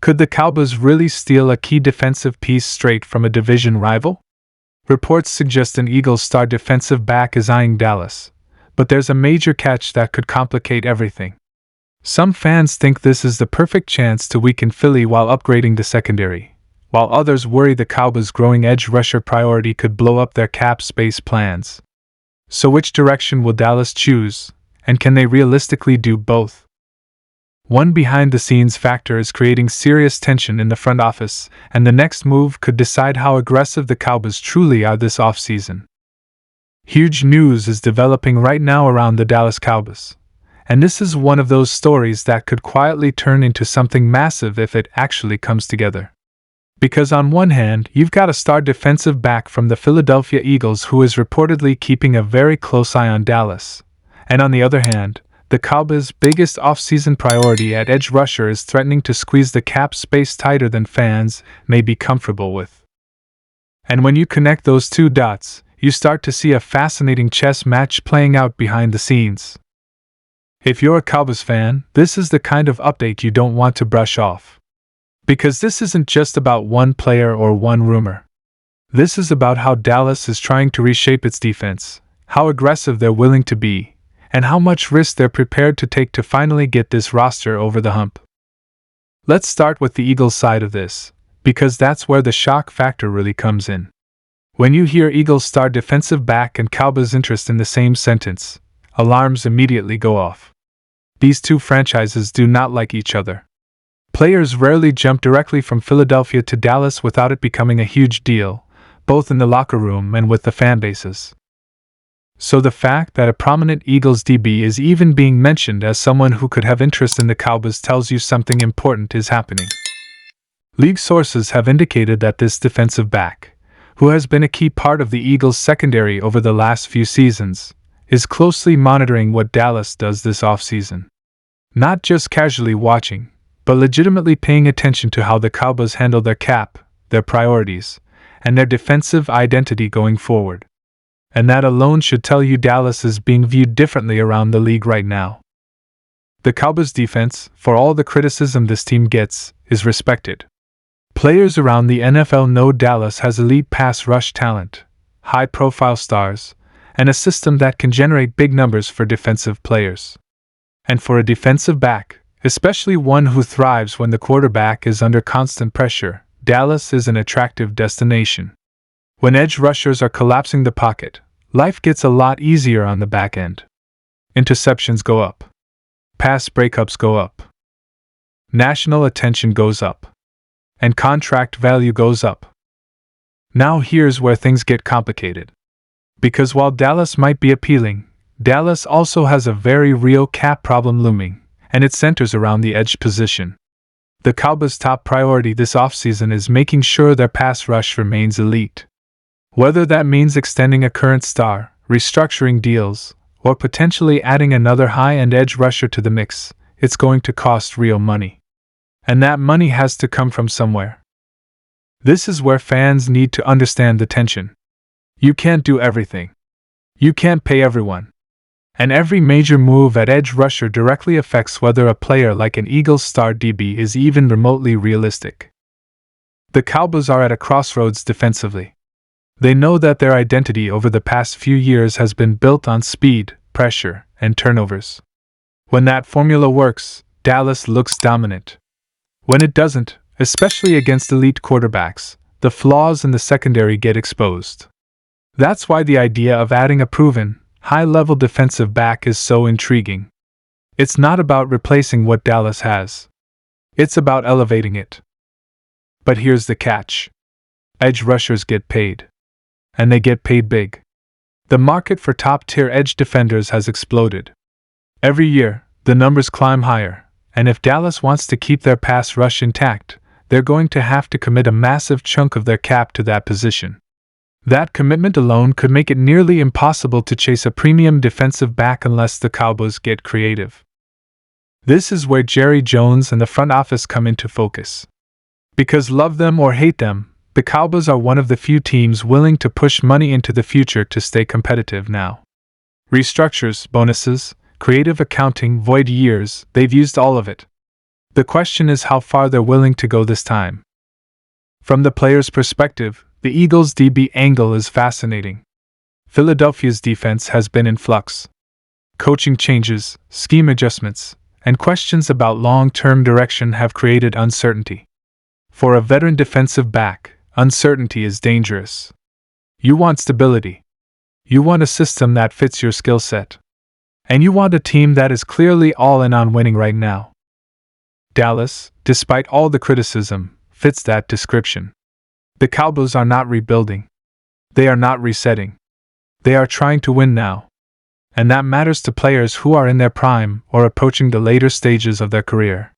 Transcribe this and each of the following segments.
Could the Cowboys really steal a key defensive piece straight from a division rival? Reports suggest an Eagles star defensive back is eyeing Dallas, but there's a major catch that could complicate everything. Some fans think this is the perfect chance to weaken Philly while upgrading the secondary, while others worry the Cowboys' growing edge rusher priority could blow up their cap space plans. So which direction will Dallas choose, and can they realistically do both? One behind-the-scenes factor is creating serious tension in the front office, and the next move could decide how aggressive the Cowboys truly are this offseason. Huge news is developing right now around the Dallas Cowboys, and this is one of those stories that could quietly turn into something massive if it actually comes together. Because on one hand, you've got a star defensive back from the Philadelphia Eagles who is reportedly keeping a very close eye on Dallas, and on the other hand, the Cowboys' biggest offseason priority at edge rusher is threatening to squeeze the cap space tighter than fans may be comfortable with. And when you connect those two dots, you start to see a fascinating chess match playing out behind the scenes. If you're a Cowboys fan, this is the kind of update you don't want to brush off. Because this isn't just about one player or one rumor. This is about how Dallas is trying to reshape its defense, how aggressive they're willing to be, and how much risk they're prepared to take to finally get this roster over the hump. Let's start with the Eagles side of this, because that's where the shock factor really comes in. When you hear Eagles star defensive back and Cowboys interest in the same sentence, alarms immediately go off. These two franchises do not like each other. Players rarely jump directly from Philadelphia to Dallas without it becoming a huge deal, both in the locker room and with the fan bases. So the fact that a prominent Eagles DB is even being mentioned as someone who could have interest in the Cowboys tells you something important is happening. League sources have indicated that this defensive back, who has been a key part of the Eagles' secondary over the last few seasons, is closely monitoring what Dallas does this offseason. Not just casually watching, but legitimately paying attention to how the Cowboys handle their cap, their priorities, and their defensive identity going forward. And that alone should tell you Dallas is being viewed differently around the league right now. The Cowboys' defense, for all the criticism this team gets, is respected. Players around the NFL know Dallas has elite pass rush talent, high-profile stars, and a system that can generate big numbers for defensive players. And for a defensive back, especially one who thrives when the quarterback is under constant pressure, Dallas is an attractive destination. When edge rushers are collapsing the pocket, life gets a lot easier on the back end. Interceptions go up. Pass breakups go up. National attention goes up. And contract value goes up. Now here's where things get complicated. Because while Dallas might be appealing, Dallas also has a very real cap problem looming, and it centers around the edge position. The Cowboys' top priority this offseason is making sure their pass rush remains elite. Whether that means extending a current star, restructuring deals, or potentially adding another high-end edge rusher to the mix, it's going to cost real money. And that money has to come from somewhere. This is where fans need to understand the tension. You can't do everything. You can't pay everyone. And every major move at edge rusher directly affects whether a player like an Eagles star DB is even remotely realistic. The Cowboys are at a crossroads defensively. They know that their identity over the past few years has been built on speed, pressure, and turnovers. When that formula works, Dallas looks dominant. When it doesn't, especially against elite quarterbacks, the flaws in the secondary get exposed. That's why the idea of adding a proven, high-level defensive back is so intriguing. It's not about replacing what Dallas has. It's about elevating it. But here's the catch. Edge rushers get paid. And they get paid big. The market for top-tier edge defenders has exploded. Every year, the numbers climb higher, and if Dallas wants to keep their pass rush intact, they're going to have to commit a massive chunk of their cap to that position. That commitment alone could make it nearly impossible to chase a premium defensive back unless the Cowboys get creative. This is where Jerry Jones and the front office come into focus. Because love them or hate them, the Cowboys are one of the few teams willing to push money into the future to stay competitive now. Restructures, bonuses, creative accounting, void years, they've used all of it. The question is how far they're willing to go this time. From the player's perspective, the Eagles' DB angle is fascinating. Philadelphia's defense has been in flux. Coaching changes, scheme adjustments, and questions about long-term direction have created uncertainty. For a veteran defensive back, uncertainty is dangerous. You want stability. You want a system that fits your skill set. And you want a team that is clearly all in on winning right now. Dallas, despite all the criticism, fits that description. The Cowboys are not rebuilding. They are not resetting. They are trying to win now. And that matters to players who are in their prime or approaching the later stages of their career.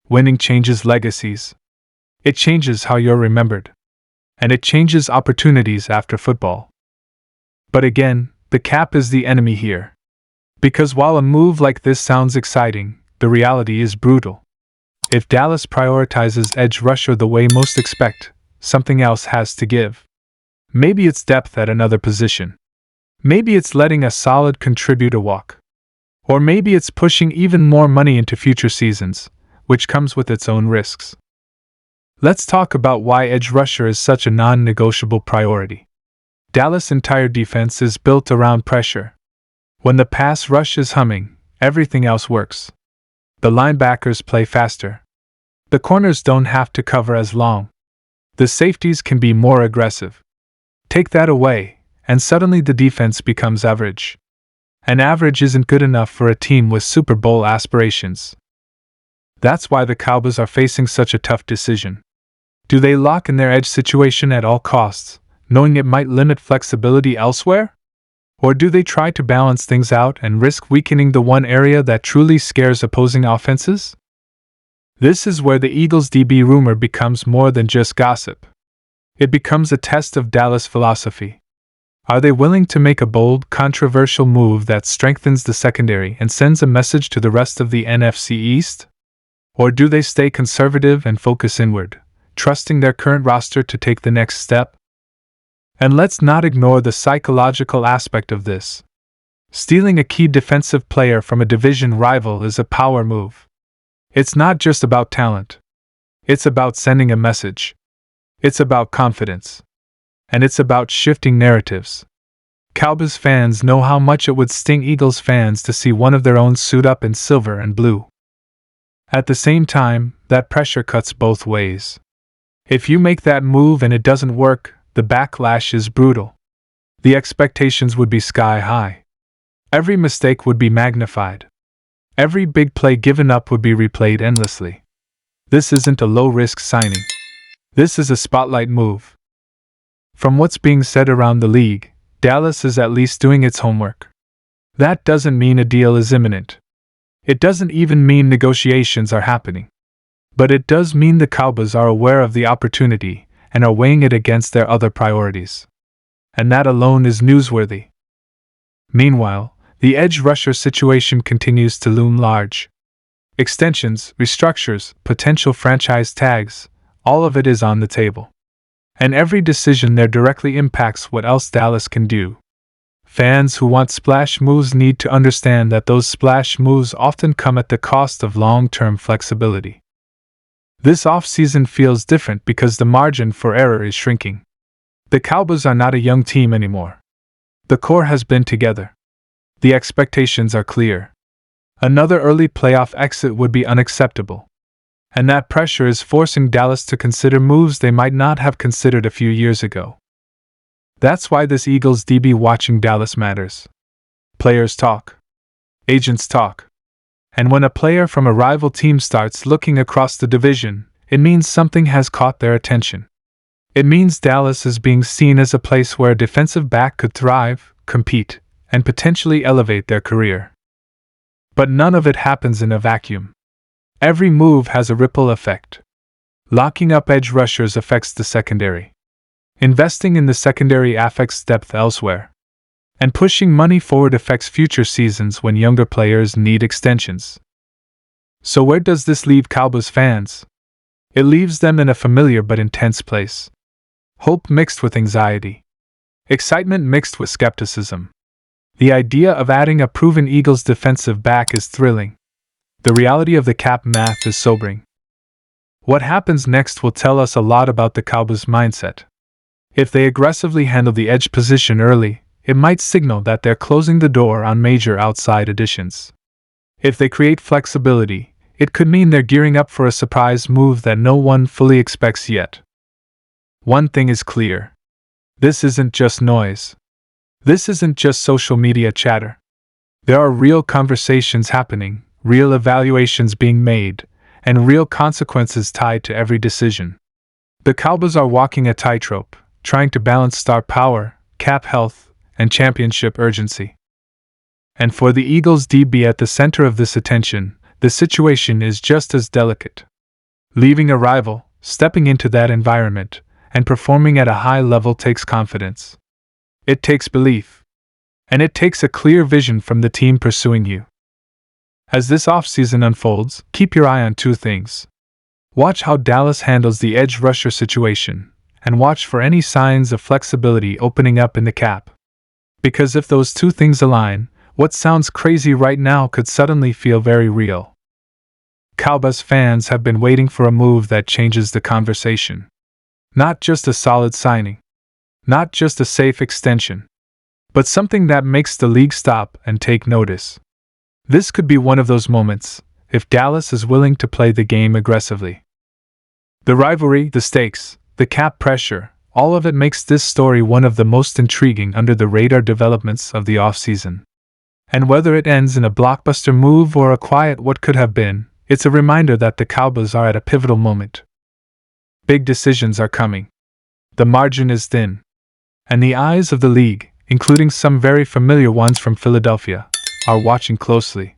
Winning changes legacies. It changes how you're remembered. And it changes opportunities after football. But again, the cap is the enemy here. Because while a move like this sounds exciting, the reality is brutal. If Dallas prioritizes edge rusher the way most expect, something else has to give. Maybe it's depth at another position. Maybe it's letting a solid contributor walk. Or maybe it's pushing even more money into future seasons, which comes with its own risks. Let's talk about why edge rusher is such a non-negotiable priority. Dallas' entire defense is built around pressure. When the pass rush is humming, everything else works. The linebackers play faster. The corners don't have to cover as long. The safeties can be more aggressive. Take that away, and suddenly the defense becomes average. And average isn't good enough for a team with Super Bowl aspirations. That's why the Cowboys are facing such a tough decision. Do they lock in their edge situation at all costs, knowing it might limit flexibility elsewhere? Or do they try to balance things out and risk weakening the one area that truly scares opposing offenses? This is where the Eagles' DB rumor becomes more than just gossip. It becomes a test of Dallas' philosophy. Are they willing to make a bold, controversial move that strengthens the secondary and sends a message to the rest of the NFC East? Or do they stay conservative and focus inward, trusting their current roster to take the next step? And let's not ignore the psychological aspect of this. Stealing a key defensive player from a division rival is a power move. It's not just about talent. It's about sending a message. It's about confidence. And it's about shifting narratives. Cowboys fans know how much it would sting Eagles fans to see one of their own suit up in silver and blue. At the same time, that pressure cuts both ways. If you make that move and it doesn't work, the backlash is brutal. The expectations would be sky high. Every mistake would be magnified. Every big play given up would be replayed endlessly. This isn't a low-risk signing. This is a spotlight move. From what's being said around the league, Dallas is at least doing its homework. That doesn't mean a deal is imminent. It doesn't even mean negotiations are happening. But it does mean the Cowboys are aware of the opportunity and are weighing it against their other priorities. And that alone is newsworthy. Meanwhile, the edge rusher situation continues to loom large. Extensions, restructures, potential franchise tags, all of it is on the table. And every decision there directly impacts what else Dallas can do. Fans who want splash moves need to understand that those splash moves often come at the cost of long-term flexibility. This offseason feels different because the margin for error is shrinking. The Cowboys are not a young team anymore. The core has been together. The expectations are clear. Another early playoff exit would be unacceptable. And that pressure is forcing Dallas to consider moves they might not have considered a few years ago. That's why this Eagles DB watching Dallas matters. Players talk. Agents talk. And when a player from a rival team starts looking across the division, it means something has caught their attention. It means Dallas is being seen as a place where a defensive back could thrive, compete, and potentially elevate their career. But none of it happens in a vacuum. Every move has a ripple effect. Locking up edge rushers affects the secondary. Investing in the secondary affects depth elsewhere. And pushing money forward affects future seasons when younger players need extensions. So where does this leave Cowboys fans? It leaves them in a familiar but intense place. Hope mixed with anxiety. Excitement mixed with skepticism. The idea of adding a proven Eagles defensive back is thrilling. The reality of the cap math is sobering. What happens next will tell us a lot about the Cowboys' mindset. If they aggressively handle the edge position early, it might signal that they're closing the door on major outside additions. If they create flexibility, it could mean they're gearing up for a surprise move that no one fully expects yet. One thing is clear. This isn't just noise. This isn't just social media chatter. There are real conversations happening, real evaluations being made, and real consequences tied to every decision. The Cowboys are walking a tightrope, trying to balance star power, cap health, and championship urgency. And for the Eagles' DB at the center of this attention, the situation is just as delicate. Leaving a rival, stepping into that environment, and performing at a high level takes confidence. It takes belief. And it takes a clear vision from the team pursuing you. As this offseason unfolds, keep your eye on two things. Watch how Dallas handles the edge rusher situation, and watch for any signs of flexibility opening up in the cap. Because if those two things align, what sounds crazy right now could suddenly feel very real. Cowboys fans have been waiting for a move that changes the conversation. Not just a solid signing. Not just a safe extension. But something that makes the league stop and take notice. This could be one of those moments, if Dallas is willing to play the game aggressively. The rivalry, the stakes, the cap pressure, all of it makes this story one of the most intriguing under-the-radar developments of the offseason. And whether it ends in a blockbuster move or a quiet what could have been, it's a reminder that the Cowboys are at a pivotal moment. Big decisions are coming. The margin is thin. And the eyes of the league, including some very familiar ones from Philadelphia, are watching closely.